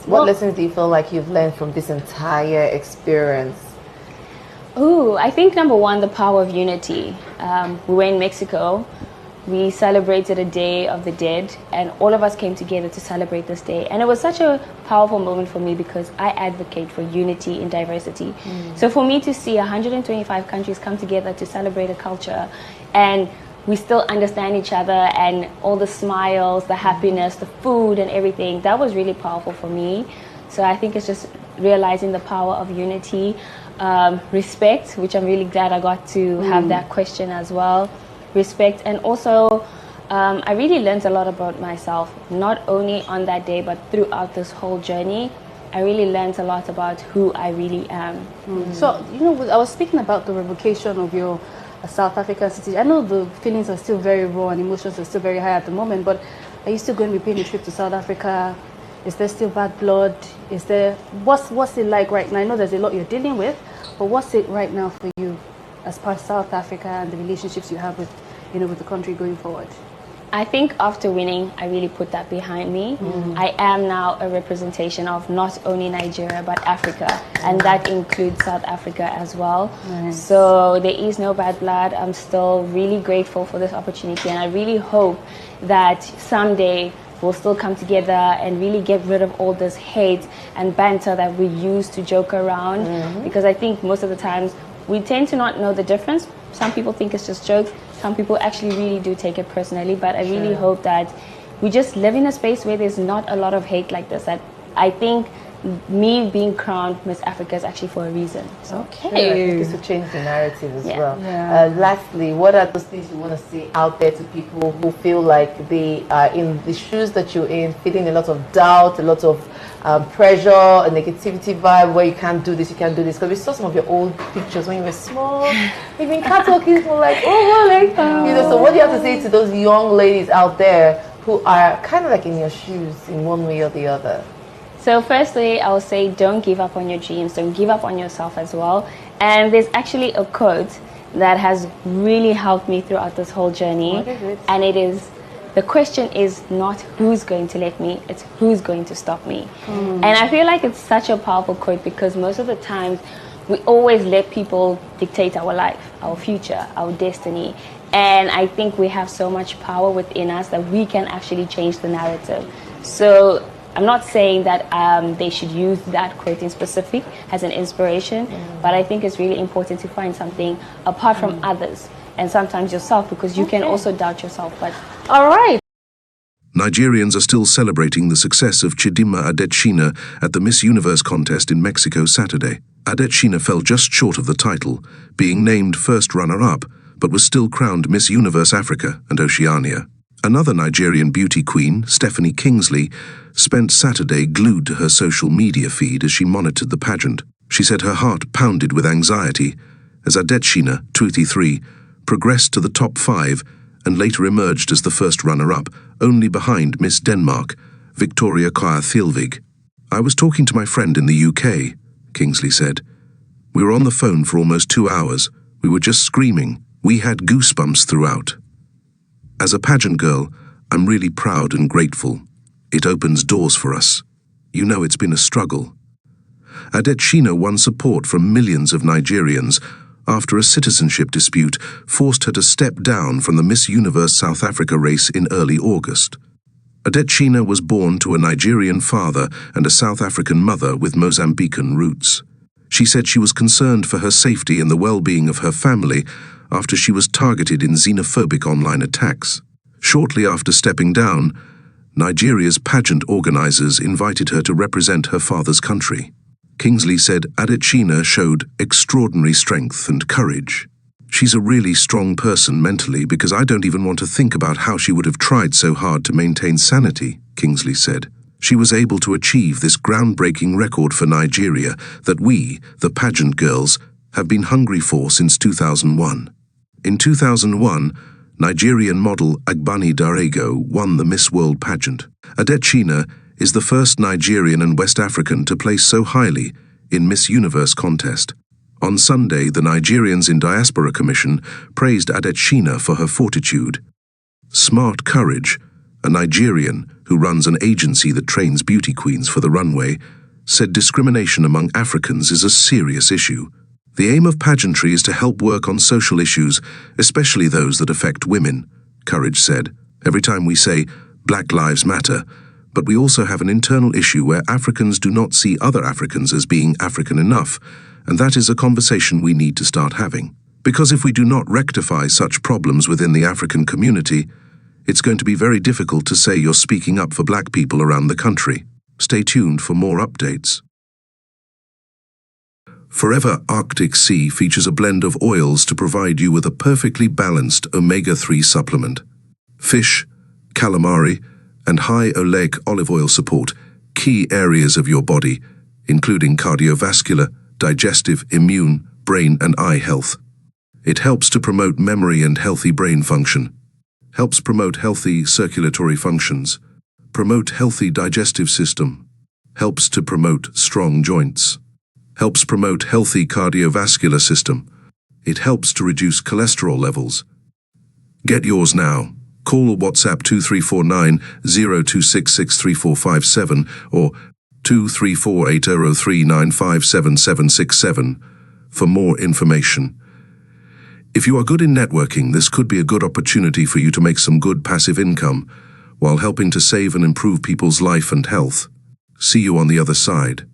What lessons do you feel like you've learned from this entire experience? Ooh, I think number one, the power of unity. We were in Mexico. We celebrated a Day of the Dead, and all of us came together to celebrate this day. And it was such a powerful moment for me because I advocate for unity in diversity. So for me to see 125 countries come together to celebrate a culture, and we still understand each other, and all the smiles, the happiness, the food and everything, that was really powerful for me. So I think it's just realizing the power of unity. Respect, which I'm really glad I got to have that question as well. Respect, and also I really learned a lot about myself, not only on that day but throughout this whole journey. I really learned a lot about who I really am. So, I was speaking about the revocation of your South African citizenship. I know the feelings are still very raw and emotions are still very high at the moment, but are you still going to be paying a trip to South Africa? Is there still bad blood? What's it like right now? I know there's a lot you're dealing with, but what's it right now for you as part of South Africa and the relationships you have with, with the country going forward? I think after winning, I really put that behind me. I am now a representation of not only Nigeria but Africa, and that includes South Africa as well. Nice. So there is no bad blood. I'm still really grateful for this opportunity, and I really hope that someday we'll still come together and really get rid of all this hate and banter that we use to joke around, because I think most of the times we tend to not know the difference. Some people think it's just jokes. Some people actually really do take it personally. But I really hope that we just live in a space where there's not a lot of hate like this. That I think me being crowned Miss Africa is actually for a reason. So. Okay. I think it's to change the narrative as well. Yeah. Lastly, what are those things you want to see out there to people who feel like they are in the shoes that you're in, feeling a lot of doubt, a lot of pressure, a negativity vibe where you can't do this, you can't do this? Because we saw some of your old pictures when you were small, maybe in catwalk, people like, so what do you have to say to those young ladies out there who are kind of like in your shoes in one way or the other? So firstly, I will say don't give up on your dreams, don't give up on yourself as well. And there's actually a quote that has really helped me throughout this whole journey. What is it? And it is, the question is not who's going to let me, it's who's going to stop me. And I feel like it's such a powerful quote because most of the times we always let people dictate our life, our future, our destiny. And I think we have so much power within us that we can actually change the narrative. So I'm not saying that they should use that quote in specific as an inspiration, but I think it's really important to find something apart from others and sometimes yourself, because you can also doubt yourself. But all right. Nigerians are still celebrating the success of Chidimma Adetshina at the Miss Universe contest in Mexico Saturday. Adetshina fell just short of the title, being named first runner-up, but was still crowned Miss Universe Africa and Oceania. Another Nigerian beauty queen, Stephanie Kingsley, spent Saturday glued to her social media feed as she monitored the pageant. She said her heart pounded with anxiety as Adetshina, 23, progressed to the top 5 and later emerged as the first runner-up, only behind Miss Denmark, Victoria Kjær. "I was talking to my friend in the UK," Kingsley said. "We were on the phone for almost 2 hours. We were just screaming. We had goosebumps throughout. As a pageant girl, I'm really proud and grateful. It opens doors for us. You know it's been a struggle." Adetshina won support from millions of Nigerians after a citizenship dispute forced her to step down from the Miss Universe South Africa race in early August. Adetshina was born to a Nigerian father and a South African mother with Mozambican roots. She said she was concerned for her safety and the well-being of her family after she was targeted in xenophobic online attacks. Shortly after stepping down, Nigeria's pageant organizers invited her to represent her father's country. Kingsley said Adetshina showed extraordinary strength and courage. "She's a really strong person mentally because I don't even want to think about how she would have tried so hard to maintain sanity," Kingsley said. "She was able to achieve this groundbreaking record for Nigeria that we, the pageant girls, have been hungry for since 2001. In 2001, Nigerian model Agbani Darego won the Miss World pageant. Adetshina is the first Nigerian and West African to place so highly in Miss Universe contest. On Sunday, the Nigerians in Diaspora Commission praised Adetshina for her fortitude, smart courage, a Nigerian who runs an agency that trains beauty queens for the runway, said discrimination among Africans is a serious issue. The aim of pageantry is to help work on social issues, especially those that affect women, Courage said. Every time we say, Black Lives Matter, but we also have an internal issue where Africans do not see other Africans as being African enough, and that is a conversation we need to start having. Because if we do not rectify such problems within the African community, it's going to be very difficult to say you're speaking up for black people around the country. Stay tuned for more updates. Forever Arctic Sea features a blend of oils to provide you with a perfectly balanced omega-3 supplement. Fish, calamari, and high oleic olive oil support key areas of your body, including cardiovascular, digestive, immune, brain and eye health. It helps to promote memory and healthy brain function, helps promote healthy circulatory functions, promote healthy digestive system, helps to promote strong joints, helps promote healthy cardiovascular system. It helps to reduce cholesterol levels. Get yours now. Call or WhatsApp 2349-02663457 or 234-8003-957767 for more information. If you are good in networking, this could be a good opportunity for you to make some good passive income while helping to save and improve people's life and health. See you on the other side.